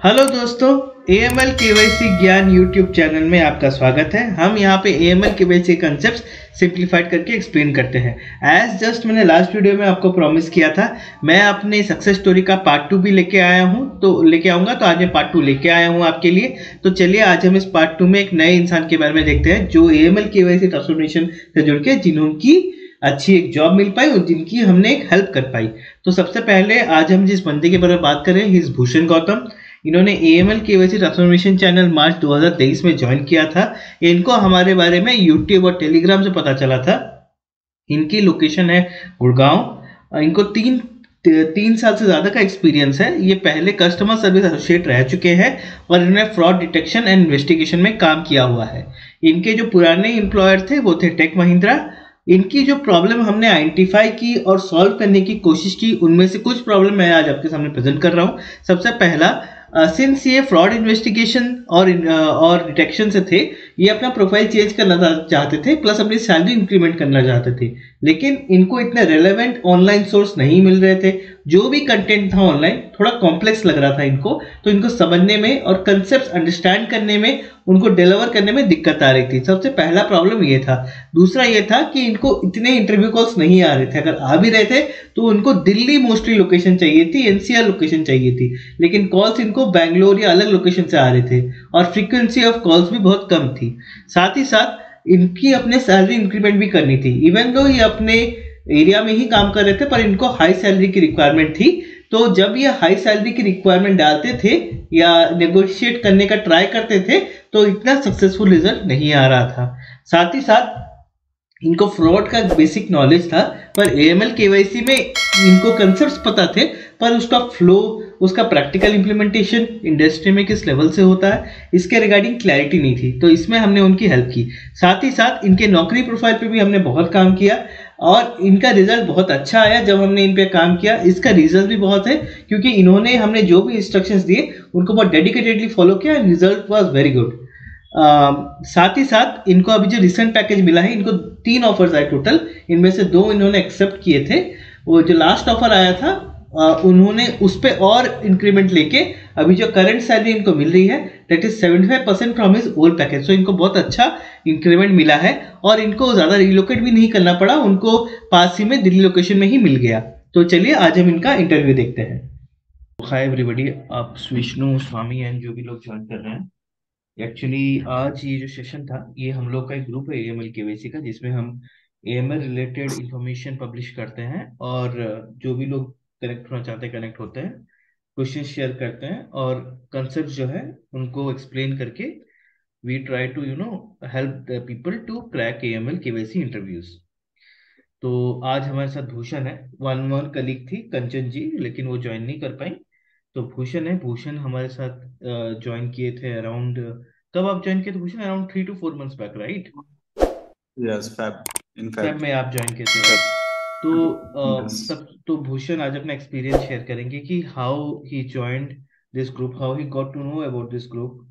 Hello दोस्तों, AML KYC ज्ञान YouTube channel में आपका स्वागत है। हम यहाँ पे AML KYC कंसेप्ट सिंप्लीफाइड करके एक्सप्लेन करते हैं। एज जस्ट मैंने लास्ट वीडियो में आपको प्रॉमिस किया था, मैं अपने सक्सेस स्टोरी का पार्ट 2 भी लेके आया हूँ, तो लेके आऊँगा। तो आज मैं पार्ट 2 लेके आया हूँ आपके लिए। तो चलिए आज हम इस पार्ट 2 में एक नए इंसान के बारे में देखते हैं जो AML KYC ट्रांसफॉर्मेशन से जुड़ के जिन्होंने अच्छी एक जॉब मिल पाई और जिनकी हमने एक हेल्प कर पाई। तो सबसे पहले आज हम जिस बंदे के बारे में बात करें, ही इज भूषण गौतम। इन्होंने AML KYC ट्रांसफॉर्मेशन चैनल मार्च 2023 में ज्वाइन किया था। इनको हमारे बारे में यूट्यूब और टेलीग्राम से पता चला था। इनकी लोकेशन है गुड़गांव। इनको तीन साल से ज़्यादा का एक्सपीरियंस है। ये पहले कस्टमर सर्विस एसोसिएट रह चुके हैं और इन्होंने फ्रॉड डिटेक्शन एंड इन्वेस्टिगेशन में काम किया हुआ है। इनके जो पुराने एम्प्लॉयर थे वो थे टेक महिंद्रा। इनकी जो प्रॉब्लम हमने आइडेंटिफाई की और सॉल्व करने की कोशिश की, उनमें से कुछ प्रॉब्लम मैं आज आपके सामने प्रेजेंट कर रहा हूँ। सबसे पहला, सिंस ये फ्रॉड इन्वेस्टिगेशन और डिटेक्शन से थे, ये अपना प्रोफाइल चेंज करना चाहते थे, प्लस अपनी सैलरी इंक्रीमेंट करना चाहते थे। लेकिन इनको इतने रेलेवेंट ऑनलाइन सोर्स नहीं मिल रहे थे। जो भी कंटेंट था ऑनलाइन थोड़ा कॉम्प्लेक्स लग रहा था इनको, तो इनको समझने में और कंसेप्ट अंडरस्टैंड करने में, उनको डिलीवर करने में दिक्कत आ रही थी। सबसे पहला प्रॉब्लम ये था। दूसरा ये था कि इनको इतने इंटरव्यू कॉल्स नहीं आ रहे थे। अगर आ भी रहे थे तो उनको दिल्ली मोस्टली लोकेशन चाहिए थी, NCR लोकेशन चाहिए थी, लेकिन कॉल्स इनको बैंगलोर या अलग लोकेशन से आ रहे थे और फ्रीक्वेंसी ऑफ कॉल्स भी बहुत कम थी। साथ ही साथ इनकी अपने सैलरी इंक्रीमेंट भी करनी थी। इवन दो ये अपने एरिया में ही काम कर रहे थे, पर इनको हाई सैलरी की रिक्वायरमेंट थी। तो जब ये हाई सैलरी की रिक्वायरमेंट डालते थे या नेगोशिएट करने का ट्राई करते थे तो इतना सक्सेसफुल रिजल्ट नहीं आ रहा था। साथ ही साथ इनको फ्रॉड का बेसिक नॉलेज था, पर AML KYC में इनको कंसेप्ट्स पता थे, पर उसका फ्लो, उसका प्रैक्टिकल इंप्लीमेंटेशन इंडस्ट्री में किस लेवल से होता है, इसके रिगार्डिंग क्लैरिटी नहीं थी। तो इसमें हमने उनकी हेल्प की। साथ ही साथ इनके नौकरी प्रोफाइल पे भी हमने बहुत काम किया और इनका रिजल्ट बहुत अच्छा आया जब हमने इन पे काम किया। इसका रिजल्ट भी बहुत है क्योंकि इन्होंने, हमने जो भी इंस्ट्रक्शंस दिए उनको बहुत डेडिकेटेडली फॉलो किया। Result was very good. साथ ही साथ इनको अभी जो रिसेंट पैकेज मिला है, इनको 3 ऑफर्स आए टोटल। इनमें से 2 इन्होंने एक्सेप्ट किए थे। वो जो लास्ट ऑफर आया था, उन्होंने उस पर और इंक्रीमेंट लेके अभी जो करंट सैलरी इनको मिल रही है that is 75% from his old package. So इनको बहुत अच्छा इंक्रीमेंट मिला है और इनको ज़्यादा रिलोकेट भी नहीं करना पड़ा, उनको पास ही में दिल्ली लोकेशन में ही मिल गया। तो चलिए आज हम इनका इंटरव्यू देखते हैं। हाय एवरीबॉडी, आप विष्णु, स्वामी एंड जो भी लोग ज्वाइन कर रहे हैं। एक्चुअली आज ये जो सेशन था, ये हम लोग का एक ग्रुप है AML KYC का, जिसमें हम AML रिलेटेड इंफॉर्मेशन पब्लिश करते हैं और जो भी लोग कनेक्ट होना चाहते हैं कनेक्ट होते हैं, क्वेश्चन शेयर करते हैं और कंसेप्ट जो है उनको एक्सप्लेन करके we try to help the people to crack AML KYC interviews. तो आज हमारे साथ भूषण है। वन मोर कलीग थी कंचन जी, लेकिन वो ज्वाइन नहीं कर पाई। तो भूषण है। भूषण हमारे साथ ज्वाइन किए थे अराउंड, कब आप ज्वाइन किए थे Bhushan? Around 3 to 4 months back, right? Yes, Fab. In Feb fact, में आप ज्वाइन किए थे, Fab. राइट? तो Yes. सब तो भूषण आज अपना एक्सपीरियंस शेयर करेंगे कि how he joined this group, how he got to know about this group,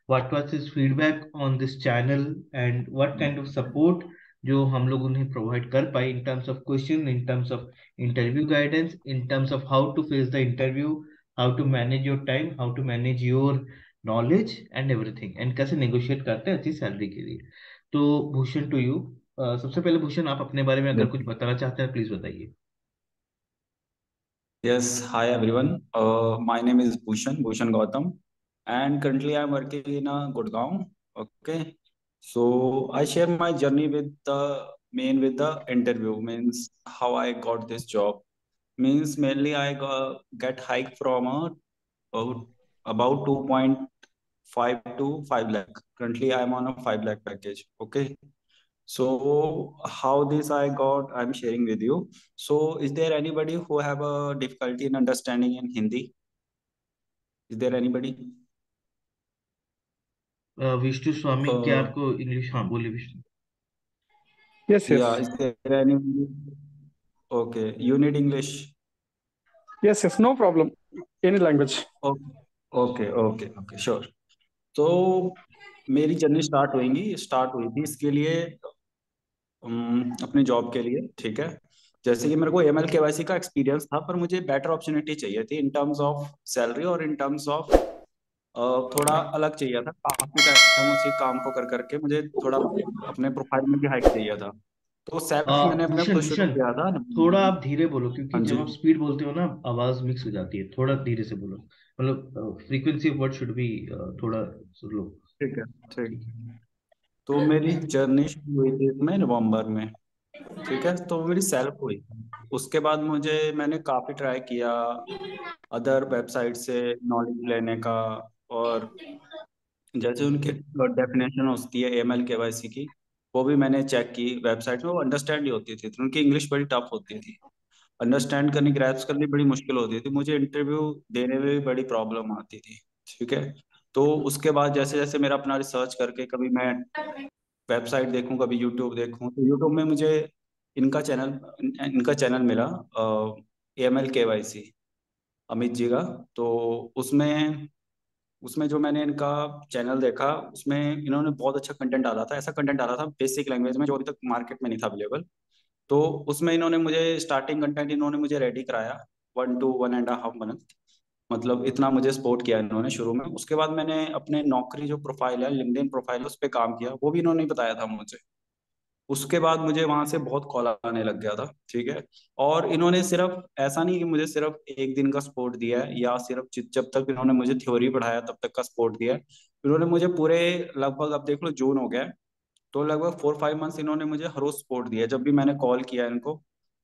what was his feedback on this channel and what kind of support जो हम लोग उन्हें प्रोवाइड कर पाए in terms of question, in terms of interview guidance, in terms of how to face the interview, how to manage your time, how to manage your knowledge and everything, and कैसे negotiate करते हैं अच्छी salary के लिए। तो Bhushan, to you. सबसे पहले भूषण, आप अपने बारे में अगर Yes. कुछ बताना चाहते हैं प्लीज बताइए। Yes. Hi everyone. My name is Bhushan Gautam, and currently I'm working in a Gurgaon. Okay. So I share my journey with the interview, means how I got this job. Means mainly get hike from uh, about 2.5 to 5 lakh. Currently I'm on a 5 lakh package. Okay. So how this I got, I'm sharing with you. So is there anybody who have a difficulty in understanding in Hindi? Is there anybody? Vishnu स्वामी, क्या Uh, आपको English? हाँ बोलिए Vishnu. Yes, yeah, yes. is there anybody? Okay, you need English. Yes, yes. No problem. Any language. Okay, okay, sure. तो मेरी journey start हुई थी इसके लिए, अपने जॉब के लिए, ठीक है। जैसे कि मेरे को एएमएल केवाईसी का एक्सपीरियंस था, पर मुझे बेटर अपॉर्चुनिटी चाहिए थी इन टर्म्स ऑफ सैलरी और इन टर्म्स ऑफ थोड़ा अलग चाहिए था। काफी टाइम उसी काम को कर करके मुझे थोड़ा अपने प्रोफाइल में भी हाइक चाहिए था। तो सेल्फ मैंने अपने भूषण खुद शुरू भूषण, किया था। थोड़ा आप धीरे बोलो, क्योंकि हाँ जब जी। आप स्पीड बोलते हो ना आवाज मिक्स हो जाती है। थोड़ा धीरे से बोलो, मतलब frequency of word should be थोड़ा स्लो। ठीक है। ठीक। तो मेरी जर्नी शुरू हुई थी इसमें नवंबर में। ठीक है, तो मेरी सेल्फ हुई। उसके बाद मैंने काफी ट्राई किया अदर वेबसाइट से नॉलेज लेने का। और जैसे उनके डेफिनेशन होती है एएमएल केवाईसी की, वो भी मैंने चेक की वेबसाइट में। वो अंडरस्टैंड ही होती थी, तो उनकी इंग्लिश बड़ी टफ होती थी, अंडरस्टैंड करनी, ग्रैस्प करनी बड़ी मुश्किल होती थी। मुझे इंटरव्यू देने में भी बड़ी प्रॉब्लम आती थी। ठीक है। तो उसके बाद जैसे जैसे मेरा अपना रिसर्च करके, कभी मैं वेबसाइट देखूं, कभी यूट्यूब देखूं, तो यूट्यूब में मुझे इनका चैनल इनका चैनल मिला, एएमएल केवाईसी, अमित जी का। तो उसमें उसमें जो मैंने इनका चैनल देखा, उसमें इन्होंने बहुत अच्छा कंटेंट डाला था। ऐसा कंटेंट डाला था बेसिक लैंग्वेज में जो अभी तक मार्केट में नहीं था अवेलेबल। तो उसमें इन्होंने मुझे स्टार्टिंग कंटेंट इन्होंने मुझे रेडी कराया 1 to 1.5 मंथ। मतलब इतना मुझे सपोर्ट किया इन्होंने शुरू में। उसके बाद मैंने अपने नौकरी जो प्रोफाइल है, लिंक्डइन प्रोफाइल है, उस पर काम किया, वो भी इन्होंने ही बताया था मुझे। उसके बाद मुझे वहां से बहुत कॉल आने लग गया था। ठीक है। और इन्होंने सिर्फ ऐसा नहीं कि मुझे सिर्फ एक दिन का सपोर्ट दिया है, या सिर्फ जब तक इन्होंने मुझे थ्योरी पढ़ाया तब तक का सपोर्ट दिया है। इन्होंने मुझे पूरे, लगभग अब देख लो जून हो गया है, तो लगभग 4-5 मंथ्स इन्होंने मुझे हर रोज सपोर्ट दिया है। जब भी मैंने कॉल किया इनको,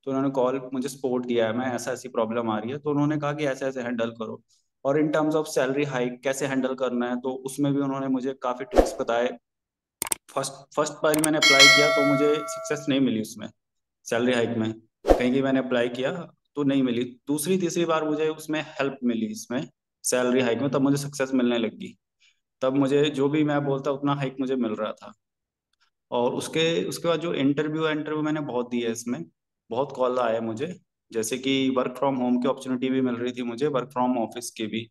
तो उन्होंने कॉल मुझे सपोर्ट दिया है, मैं ऐसा ऐसी प्रॉब्लम आ रही है, तो उन्होंने कहा कि ऐसे ऐसे हैंडल करो। और इन टर्म्स ऑफ सैलरी हाइक कैसे हैंडल करना है, तो उसमें भी उन्होंने मुझे काफी ट्रिक्स बताए। फर्स्ट फर्स्ट बार मैंने अप्लाई किया तो मुझे सक्सेस नहीं मिली उसमें, सैलरी हाइक में। कहीं की मैंने अप्लाई किया तो नहीं मिली। दूसरी तीसरी बार मुझे उसमें हेल्प मिली, इसमें सैलरी हाइक में, तब मुझे सक्सेस मिलने लगी। तब मुझे जो भी मैं बोलता उतना हाइक मुझे मिल रहा था। और उसके उसके बाद जो इंटरव्यू इंटरव्यू मैंने बहुत दिए इसमें, बहुत कॉल आए मुझे। जैसे कि वर्क फ्रॉम होम की अपॉर्चुनिटी भी मिल रही थी मुझे, वर्क फ्रॉम ऑफिस की भी।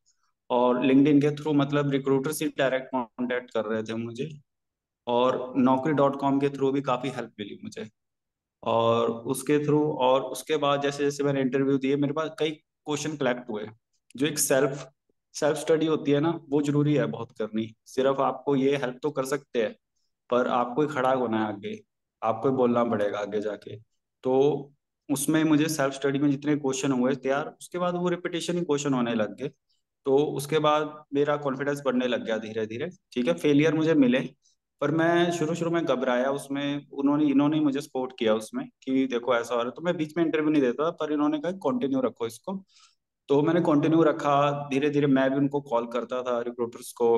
और लिंक्डइन के थ्रू, मतलब रिक्रूटर से डायरेक्ट कांटेक्ट कर रहे थे मुझे। और Naukri.com के थ्रू भी काफ़ी हेल्प मिली मुझे। और उसके थ्रू, और उसके बाद जैसे जैसे मैंने इंटरव्यू दिए, मेरे पास कई क्वेश्चन कलेक्ट हुए। जो एक सेल्फ सेल्फ स्टडी होती है ना, वो जरूरी है बहुत करनी। सिर्फ आपको ये हेल्प तो कर सकते हैं, पर आपको ही खड़ा होना है आगे, आपको ही बोलना पड़ेगा आगे जाके। तो उसमें मुझे सेल्फ स्टडी में जितने क्वेश्चन हुए तैयार, उसके बाद वो रिपीटेशन ही क्वेश्चन होने लग गए। तो उसके बाद मेरा कॉन्फिडेंस बढ़ने लग गया धीरे धीरे। ठीक है, फेलियर मुझे मिले, पर मैं शुरू शुरू में घबराया उसमें। उन्होंने इन्होंने मुझे सपोर्ट किया उसमें कि देखो ऐसा हो रहा है, तो मैं बीच में इंटरव्यू नहीं देता, पर इन्होंने कहा कंटिन्यू रखो इसको। तो मैंने कंटिन्यू रखा। धीरे धीरे मैं भी उनको कॉल करता था, रिक्रूटर्स को,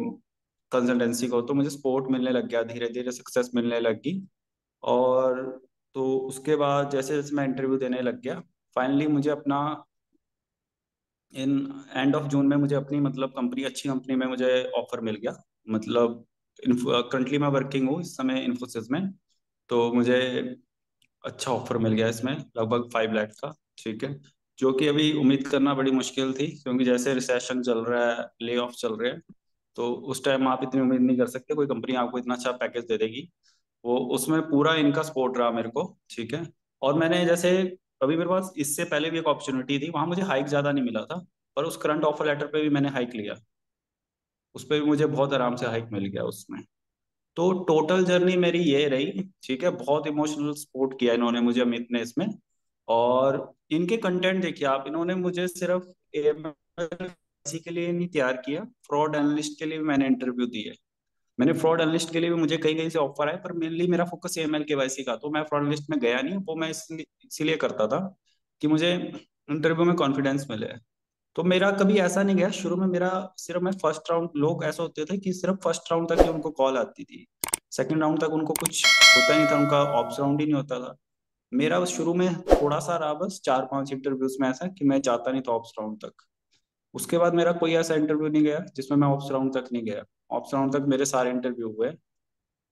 कंसल्टेंसी को, तो मुझे सपोर्ट मिलने लग गया, धीरे धीरे सक्सेस मिलने लगी। और तो उसके बाद जैसे जैसे मैं इंटरव्यू देने लग गया, फाइनली मुझे अपना इन एंड ऑफ जून में मुझे अपनी, मतलब कंपनी, अच्छी कंपनी में मुझे ऑफर मिल गया। मतलब करंटली मैं वर्किंग हूँ इस समय इन्फोसिस में। तो मुझे अच्छा ऑफर मिल गया इसमें, लगभग 5 लाख का। ठीक है। जो कि अभी उम्मीद करना बड़ी मुश्किल थी, क्योंकि जैसे रिसेशन चल रहा है, ले ऑफ चल रहे हैं, तो उस टाइम आप इतनी उम्मीद नहीं कर सकते कोई कंपनी आपको इतना अच्छा पैकेज दे देगी। वो उसमें पूरा इनका सपोर्ट रहा मेरे को। ठीक है। और मैंने जैसे, अभी मेरे पास इससे पहले भी एक अपॉर्चुनिटी थी, वहां मुझे हाइक ज्यादा नहीं मिला था, पर उस करंट ऑफर लेटर पे भी मैंने हाइक लिया। उस पर भी मुझे बहुत आराम से हाइक मिल गया उसमें। तो टोटल जर्नी मेरी ये रही। ठीक है, बहुत इमोशनल सपोर्ट किया इन्होंने मुझे, अमित ने, इसमें। और इनके कंटेंट देखिए आप, इन्होंने मुझे सिर्फ एमएलसी के लिए नहीं तैयार किया, फ्रॉड एनालिस्ट के लिए भी मैंने इंटरव्यू दिए। मैंने फ्रॉड एनालिस्ट के लिए भी मुझे कहीं कहीं से ऑफर आए, पर मेनली मेरा फोकस एएमएल केवाईसी का, तो मैं फ्रॉड एनालिस्ट में गया नहीं। वो मैं इसलिए इसीलिए करता था कि मुझे इंटरव्यू में कॉन्फिडेंस मिले। तो मेरा कभी ऐसा नहीं गया शुरू में, मेरा सिर्फ मैं फर्स्ट राउंड, लोग ऐसा होते थे कि सिर्फ फर्स्ट राउंड तक ही उनको कॉल आती थी, सेकंड राउंड तक उनको कुछ होता ही नहीं था, उनका ऑप्स राउंड ही नहीं होता था। मेरा बस शुरू में थोड़ा सा रहा, बस 4-5 इंटरव्यूज में ऐसा कि मैं जाता नहीं था ऑप्स राउंड तक। उसके बाद मेरा कोई ऐसा इंटरव्यू नहीं गया जिसमें मैं ऑप्स राउंड तक नहीं गया। ऑप्स राउंड तक मेरे सारे इंटरव्यू हुए।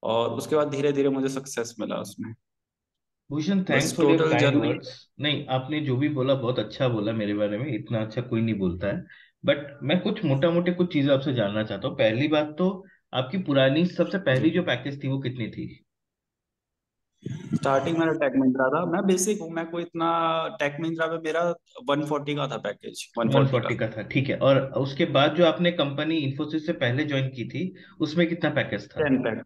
और उसके बाद धीरे धीरे मुझे सक्सेस मिला उसमें। भूषण, थैंक्स बस for your total kind journey. Words. नहीं, आपने जो भी बोला बहुत अच्छा बोला मेरे बारे में, इतना अच्छा कोई नहीं बोलता है। बट मैं कुछ मोटा मोटे कुछ चीजें आपसे जानना चाहता हूँ। पहली बात तो, आपकी पुरानी सबसे जी। पहली जो पैकेज थी वो कितनी थी? स्टार्टिंग मेरा टेक महिंद्रा था, मैं बेसिक हूँ, मैं कोई इतना, टेक महिंद्रा में मेरा 140 का था पैकेज, 140 140 का। का था, ठीक है। और उसके बाद जो आपने कंपनी इन्फोसिस से पहले ज्वाइन की थी, उसमें कितना पैकेज था? जेनपैक।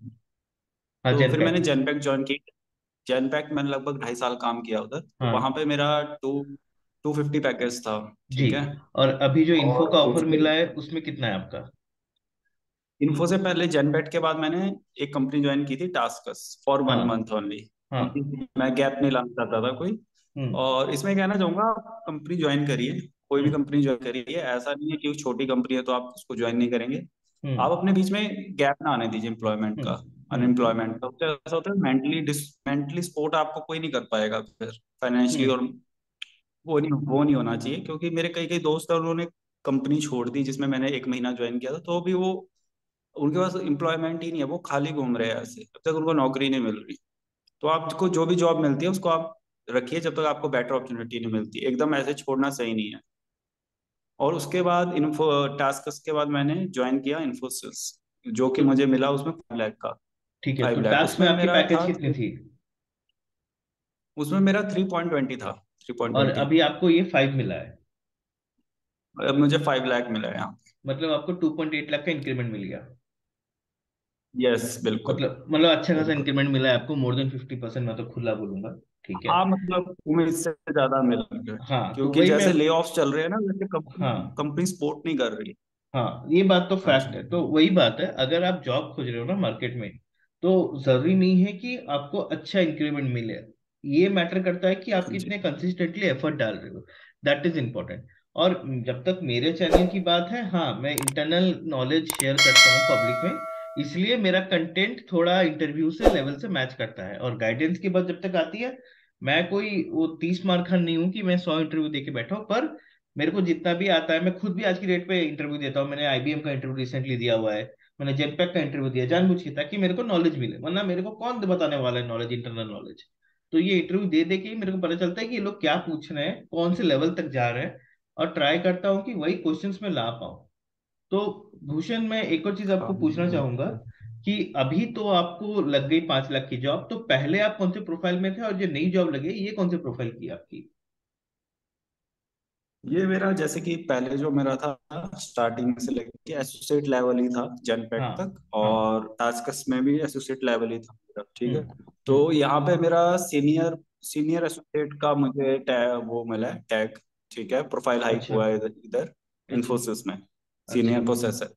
हाँ, तो फिर जेनपैक। मैंने जेनपैक ज्वाइन की। जेनपैक मैंने लगभग 2.5 साल काम किया उधर, तो वहां हाँ पे मेरा 250 पैकेज था। जी। ठीक है। और अभी जो इन्फो और का ऑफर उसके मिला है उसमें कितना है आपका? इन्फो से पहले, जेनपेट के बाद मैंने एक कंपनी ज्वाइन की थी, टास्कस, फॉर वन हाँ मंथ ओनली। हाँ। मैं गैप नहीं लाना चाहता था कोई। हम्म और इसमें कहना चाहूंगा, आप कंपनी ज्वाइन करिए, कोई भी हम्म कंपनी ज्वाइन करिए, ऐसा नहीं है कि वो छोटी कंपनी है तो आप उसको ज्वाइन नहीं करेंगे। हम्म आप अपने बीच में गैप ना आने दीजिए एम्प्लॉयमेंट हम्म का, हम्म अनएम्प्लॉयमेंट का। उससे ऐसा होता है, मेंटली सपोर्ट आपको कोई नहीं कर पाएगा फिर, फाइनेंशियली। हम्म और वो नहीं होना चाहिए, क्योंकि मेरे कई कई दोस्त हैं, उन्होंने कंपनी छोड़ दी जिसमें मैंने 1 महीना ज्वाइन किया था, तो भी वो, उनके पास एम्प्लॉयमेंट ही नहीं है, वो खाली घूम रहे हैं ऐसे, जब तक उनको नौकरी नहीं मिल रही। तो आपको जो भी जॉब मिलती है उसको आप रखिए, जब तक आपको बेटर अपॉर्चुनिटी नहीं मिलती, एकदम ऐसे छोड़ना सही नहीं है। और उसके बाद इन्फो टास्क के बाद मैंने ज्वाइन किया इन्फोसिस, जो कि तो मुझे मिला उसमें 5 लाख का। ठीक है, तो 5 लाख टास्क में उसमें आपकी मेरा पैकेज था, कितनी थी? उसमें मेरा 3.20 था, थ्री पॉइंट और ट्वेंटी अभी आपको ये 5 मिला है? अब मुझे 5 लाख मिला है यहाँ। मतलब आपको 2.8 लाख का इंक्रीमेंट मिल गया। यस, बिल्कुल। मतलब अच्छा खासा बिल्कुल। इंक्रीमेंट मिला है आपको, मोर देन 50%, मैं तो खुला बोलूंगा। ठीक है। हाँ, मतलब उम्मीद से ज्यादा मिल गए, हाँ तो क्योंकि वही मैं। जैसे ले ऑफ चल रहे हैं ना, वैसे कंपनी हाँ कंपनी सपोर्ट नहीं कर रही। हाँ, ये बात तो हाँ जी। फैक्ट है। तो वही बात है, अगर आप जॉब खोज रहे हो ना मार्केट में, तो जरूरी नहीं है कि आपको अच्छा इंक्रीमेंट मिले। ये मैटर करता है कि आप हाँ जी। कितने कंसिस्टेंटली एफर्ट डाल रहे हो। That is important. और जब तक मेरे चैनल की बात है, हाँ मैं इंटरनल नॉलेज शेयर करता हूँ पब्लिक में, इसलिए मेरा कंटेंट थोड़ा इंटरव्यू से लेवल से मैच करता है। और गाइडेंस की बात जब तक आती है, मैं कोई वो 30 मार्क नहीं हूँ कि मैं 100 इंटरव्यू दे के बैठा हूँ। पर मेरे को जितना भी आता है, मैं खुद भी आज की डेट पे इंटरव्यू देता हूँ। मैंने आईबीएम का इंटरव्यू रिसेंटली दिया हुआ है, मैंने जेनपैक का इंटरव्यू दिया जानबूझ के, ताकि मेरे को नॉलेज मिले, वरना मेरे को कौन बताने वाला है नॉलेज, इंटरनल नॉलेज। तो ये इंटरव्यू दे दे के ही मेरे को पता चलता है कि ये लोग क्या पूछ रहे हैं, कौन से लेवल तक जा रहे हैं। और ट्राई करता हूँ कि वही क्वेश्चंस में ला पाऊँ। तो भूषण, मैं एक और चीज हाँ आपको पूछना चाहूंगा बिल्कुल। कि अभी तो आपको लग गई 5 लाख की जॉब, तो पहले आप कौन से प्रोफाइल में थे, और जो नई जॉब लगी ये कौन से प्रोफाइल की आपकी? ये मेरा, जैसे कि पहले जो मेरा था, स्टार्टिंग से लेके एसोसिएट लेवल ही था जेनपेक हाँ तक, हाँ। और टास्कस में भी एसोसिएट लेवल ही था मेरा। ठीक है। हम्म। तो यहाँ पे मेरा सीनियर सीनियर एसोसिएट का मुझे वो मिला है, टैग। ठीक है, प्रोफाइल हाइक अच्छा हुआ है इधर इधर अच्छा इन्फोसिस में, अच्छा। सीनियर प्रोसेसर,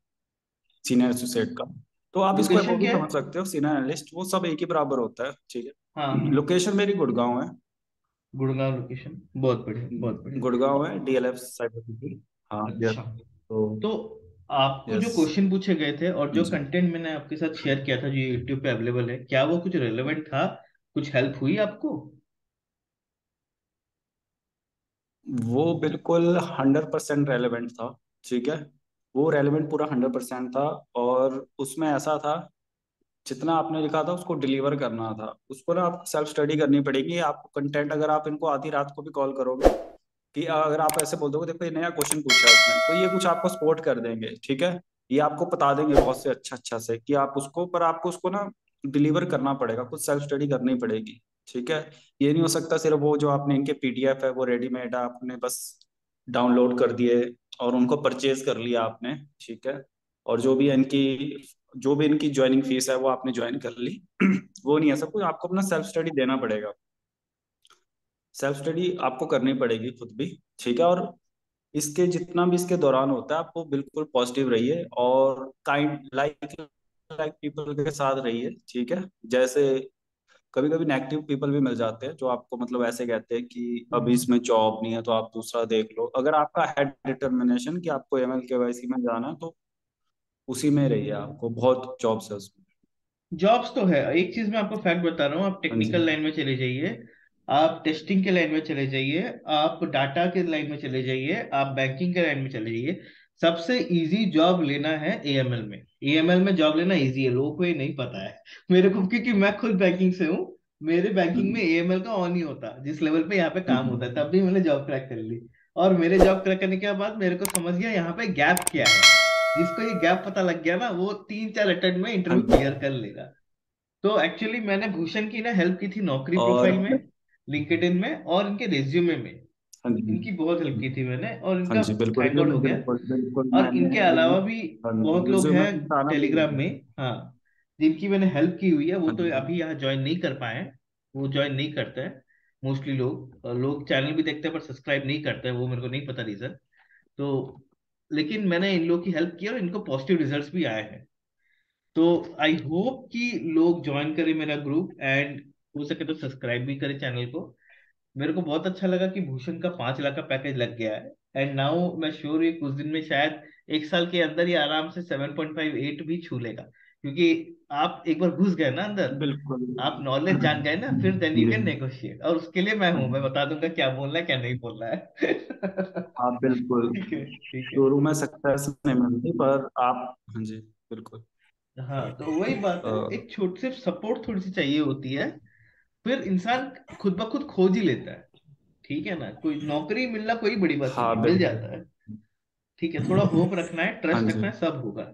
सीनियर एसोसिएट का। तो आप इसको वो लोकेशन भी क्या समझ है? सकते हो, सीनियर एनालिस्ट, वो सब एक ही बराबर होता है। ठीक है। हाँ। लोकेशन मेरी गुड़गांव है। गुड़गांव लोकेशन, बहुत बढ़िया बहुत बढ़िया। गुड़गांव है, डीएलएफ साइबर सिटी। हाँ, यस। अच्छा। तो तो आपको जो यस, क्वेश्चन पूछे गए थे और जो जी। कंटेंट मैंने आपके साथ शेयर किया था जो यूट्यूब पे अवेलेबल है, क्या वो कुछ रेलेवेंट था? कुछ हेल्प हुई आपको? वो बिल्कुल 100% रेलेवेंट था। ठीक है। वो रेलेवेंट पूरा 100% था। और उसमें ऐसा था, जितना आपने लिखा था उसको डिलीवर करना था, उसको ना आप सेल्फ स्टडी करनी पड़ेगी। आपको कंटेंट, अगर आप इनको आधी रात को भी कॉल करोगे, कि अगर आप ऐसे बोल दोगे, देखो ये नया क्वेश्चन पूछा है उसने, तो ये कुछ आपको सपोर्ट कर देंगे। ठीक है। ये आपको बता देंगे बहुत से अच्छा अच्छा से कि आप उसको, पर आपको उसको ना डिलीवर करना पड़ेगा, कुछ सेल्फ स्टडी करनी पड़ेगी। ठीक है। ये नहीं हो सकता सिर्फ वो जो आपने इनके पीडीएफ है वो रेडीमेड है, आपने बस डाउनलोड कर दिए और उनको परचेज कर लिया आपने। ठीक है। और जो भी इनकी ज्वाइनिंग फीस है वो आपने ज्वाइन कर ली। वो नहीं है सब कुछ, आपको अपना सेल्फ स्टडी देना पड़ेगा। सेल्फ स्टडी आपको करनी पड़ेगी खुद भी। ठीक है। और इसके जितना भी इसके दौरान होता है, आपको बिल्कुल पॉजिटिव रहिए और काइंड लाइक लाइक पीपल के साथ रहिए। ठीक है। जैसे कभी कभी नेगेटिव पीपल भी मिल जाते हैं, जो आपको मतलब ऐसे कहते हैं कि अभी हम्म। इसमें जॉब नहीं है तो आप दूसरा देख लो। अगर आपका है डिटर्मिनेशन कि आपको एमएल केवाईसी में जाना है, तो उसी में रहिए, आपको बहुत जॉब्स है उसमें। जॉब्स तो है, एक चीज मैं आपको फैक्ट बता रहा हूँ, आप हाँ जी। टेक्निकल लाइन में चले जाइए, आप टेस्टिंग के लाइन में चले जाइए, आप डाटा के लाइन में चले जाइए, आप बैंकिंग के लाइन में चले जाइए। सबसे इजी जॉब लेना है एएमएल में। एएमएल में जॉब लेना इजी है, लोगों को ये नहीं पता है। मेरे को, क्योंकि मैं खुद बैंकिंग से हूँ, मेरे बैंकिंग में हम्म, एएमएल का ऑन ही होता जिस लेवल पे यहाँ पे काम होता है, हम्म, तब भी मैंने जॉब क्रैक कर ली। और मेरे जॉब क्रैक करने के बाद मेरे को समझ गया यहाँ पे गैप क्या है। जिसको ये गैप पता लग गया ना, वो 3-4 अटेम्प्ट में हाँ इंटरव्यू जी। क्लियर कर लेगा। तो एक्चुअली मैंने भूषण की ना हेल्प की थी नौकरी और प्रोफाइल में, लिंक्डइन में और इनके रिज्यूमे में। हाँ जी, इनकी बहुत हेल्प की थी मैंने और हाँ इनका जी, बिल्कुल थैंक गॉड हो गया। बिल्कुल बिल्कुल और मैंने इनके अलावा भी हाँ बहुत जी, लोग रिज्यूमे हैं में था ना टेलीग्राम में, हाँ, जिनकी मैंने हेल्प की हुई है। वो हाँ तो जी, अभी यहाँ ज्वाइन नहीं कर पाए हैं, वो ज्वाइन नहीं करते हैं मोस्टली लोग। लोग चैनल भी देखते हैं पर सब्सक्राइब नहीं करते हैं, वो मेरे को नहीं पता रीजन। तो लेकिन मैंने इन लोग की हेल्प की और इनको पॉजिटिव रिजल्ट्स भी आए हैं। तो आई होप कि लोग ज्वाइन करें मेरा ग्रुप, एंड हो सके तो सब्सक्राइब भी करें चैनल को। मेरे को बहुत अच्छा लगा कि भूषण का 5 लाख का पैकेज लग गया है। एंड नाउ मैं श्योर ये कुछ दिन में शायद 1 साल के अंदर ही आराम से 7.58 भी छू लेगा, क्योंकि आप एक बार घुस गए ना अंदर, बिल्कुल आप नॉलेज जान गए ना, फिर देन यू जी कैन नेगोशिएट। और उसके लिए मैं हूं, मैं बता दूंगा क्या बोलना है क्या नहीं बोलना है। हाँ बिल्कुल। ठीक है, ठीक है। शुरू में सक्सेस नहीं मिलती पर आप हाँ जी बिल्कुल हाँ, तो वही बात अ, है, एक छोटी सी सपोर्ट थोड़ी सी चाहिए होती है, फिर इंसान खुद ब खुद खोज ही लेता है। ठीक है ना, कोई नौकरी मिलना कोई बड़ी बात नहीं हाँ है, मिल बिल्कुल जाता है। ठीक है, थोड़ा होप रखना है, हाँ ट्रस्ट जी रखना है, सब होगा।